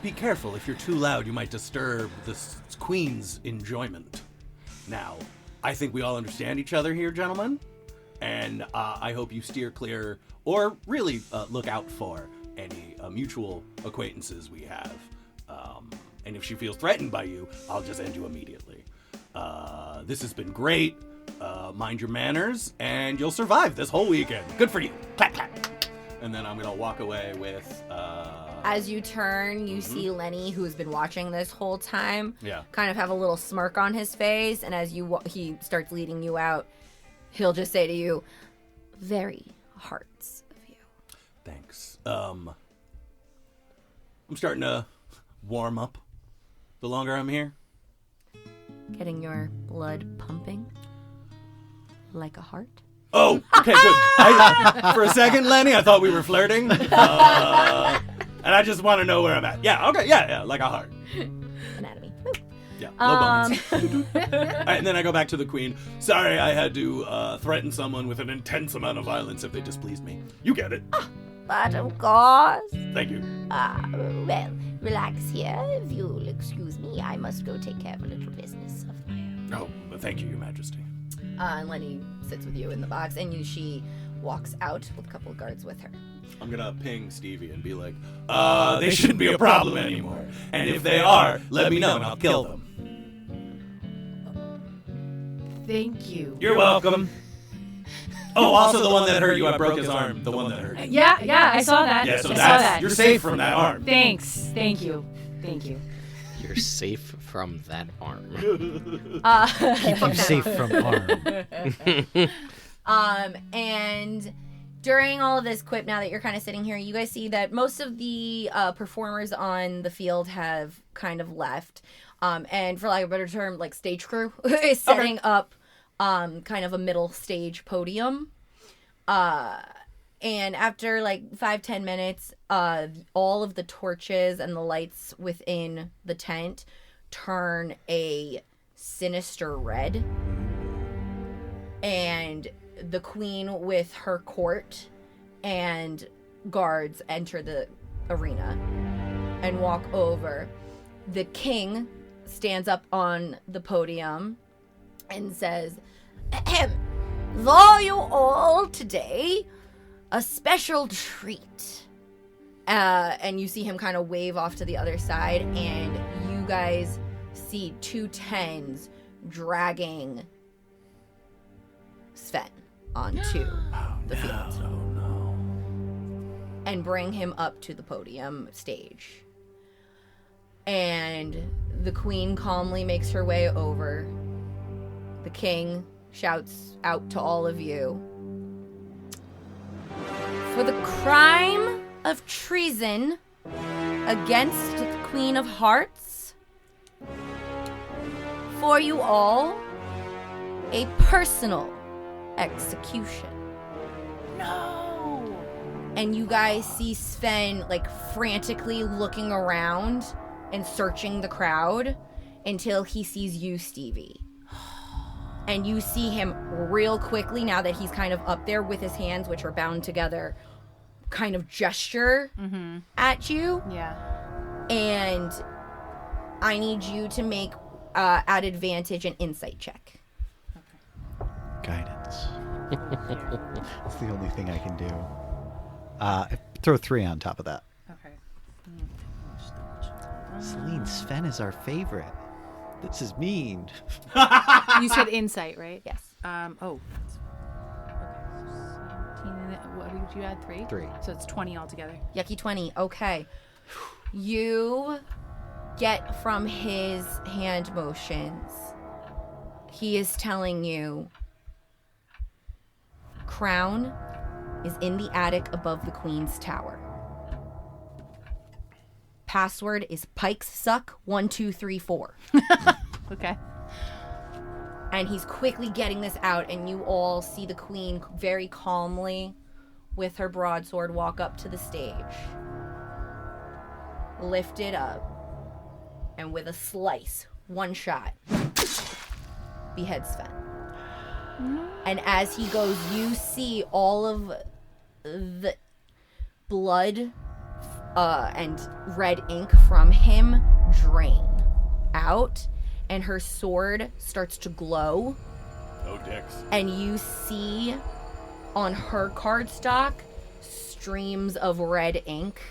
Be careful. If you're too loud, you might disturb the queen's enjoyment. Now, I think we all understand each other here, gentlemen, and I hope you steer clear, or really look out for any mutual acquaintances we have. And if she feels threatened by you, I'll just end you immediately. This has been great. Mind your manners, and you'll survive this whole weekend. Good for you. Clap, clap. And then I'm going to walk away with... As you turn, you see Lenny, who's been watching this whole time, Yeah. kind of have a little smirk on his face, and as he starts leading you out, he'll just say to you, "Very hearts of you." Thanks. I'm starting to warm up the longer I'm here. Getting your blood pumping like a heart. Oh, okay, good. For a second, Lenny, I thought we were flirting. And I just want to know where I'm at. Yeah, okay, yeah, like a heart. Anatomy. Woo. Yeah, low bones. And then I go back to the queen. Sorry, I had to threaten someone with an intense amount of violence if they displeased me. You get it. But of course. Thank you. Well, relax here. If you'll excuse me, I must go take care of a little business of my own. Oh, but thank you, Your Majesty. And Lenny sits with you in the box, and she walks out with a couple of guards with her. I'm gonna ping Stevie and be like, they shouldn't be a problem anymore. And if they are, let me know and I'll kill them. Thank you. You're welcome. Oh, also the one that hurt you, I broke his arm. The one that hurt you. Yeah, I saw that. Yeah, so I saw that's, that. you're safe from that arm. Thanks. Thank you. You're safe from that arm. Keep you safe from harm. And during all of this, Quip, now that you're kind of sitting here, you guys see that most of the performers on the field have kind of left. And for lack of a better term, like stage crew is setting up kind of a middle stage podium. And after like 5-10 minutes, all of the torches and the lights within the tent turn a sinister red. And the queen with her court and guards enter the arena and walk over. The king stands up on the podium and says, For you all today, a special treat. And you see him kind of wave off to the other side, and you guys see 2 10s dragging Sven onto the field. And bring him up to the podium stage. And the queen calmly makes her way over. The king shouts out to all of you, for the crime of treason against the Queen of Hearts, for you all, a personal execution. No! And you guys see Sven like frantically looking around and searching the crowd until he sees you, Stevie. And you see him real quickly, now that he's kind of up there with his hands, which are bound together, kind of gesture at you. Yeah. And I need you to make at advantage an insight check. Guidance. That's the only thing I can do. Throw 3 on top of that. Okay. Celine, Sven is our favorite. This is mean. You said insight, right? Yes. Okay. 17. What did you add? 3? 3. So it's 20 altogether. Yucky 20. Okay. You get from his hand motions, he is telling you, crown is in the attic above the queen's tower. Password is Pikes Suck 1234. Okay. And he's quickly getting this out, and you all see the queen very calmly with her broadsword walk up to the stage, lift it up, and with a slice, one shot, behead Sven. And as he goes, you see all of the blood and red ink from him drain out, and her sword starts to glow. Oh, dicks. And you see on her cardstock streams of red ink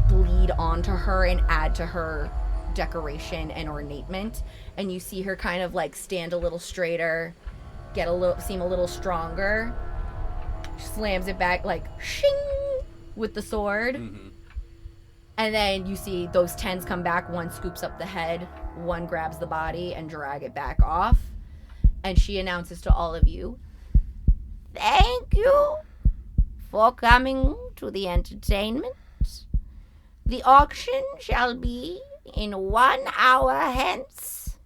bleed onto her and add to her decoration and ornament. And you see her kind of like stand a little straighter, seem a little stronger, slams it back like shing with the sword. And then you see those 10s come back. One scoops up the head, one grabs the body and drag it back off. And she announces to all of you, Thank you for coming to the entertainment. The auction shall be in 1 hour hence.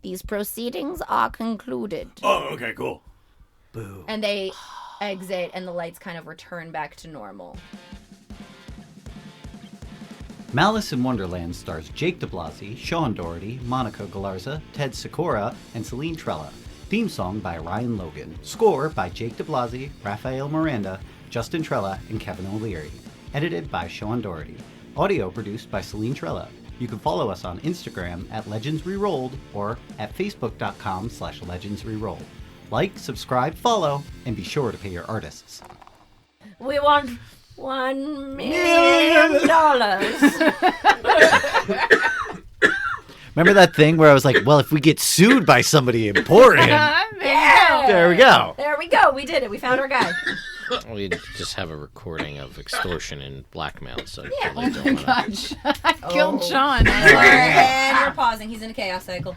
These proceedings are concluded. Oh, okay, cool. Boo. and they exit, and the lights kind of return back to normal. Malice in Wonderland stars Jake DiBlasi, Sean Dougherty, Monica Galarza, Ted Sikora, and Celine Trella. Theme song by Ryan Logan. Score by Jake DiBlasi, Rafael Miranda, Justyn Trella, and Kevin O'Leary. Edited by Sean Dougherty. Audio produced by Celine Trella. You can follow us on Instagram at Legends Rerolled or at Facebook.com/Legends Rerolled. Like, subscribe, follow, and be sure to pay your artists. We want $1 million. Remember that thing where I was like, well, if we get sued by somebody important. Yeah. There we go. There we go. We did it. We found our guy. We just have a recording of extortion and blackmail, so Yeah. really don't wanna- Gosh. I killed Oh. Sean. And we're pausing. He's in a chaos cycle.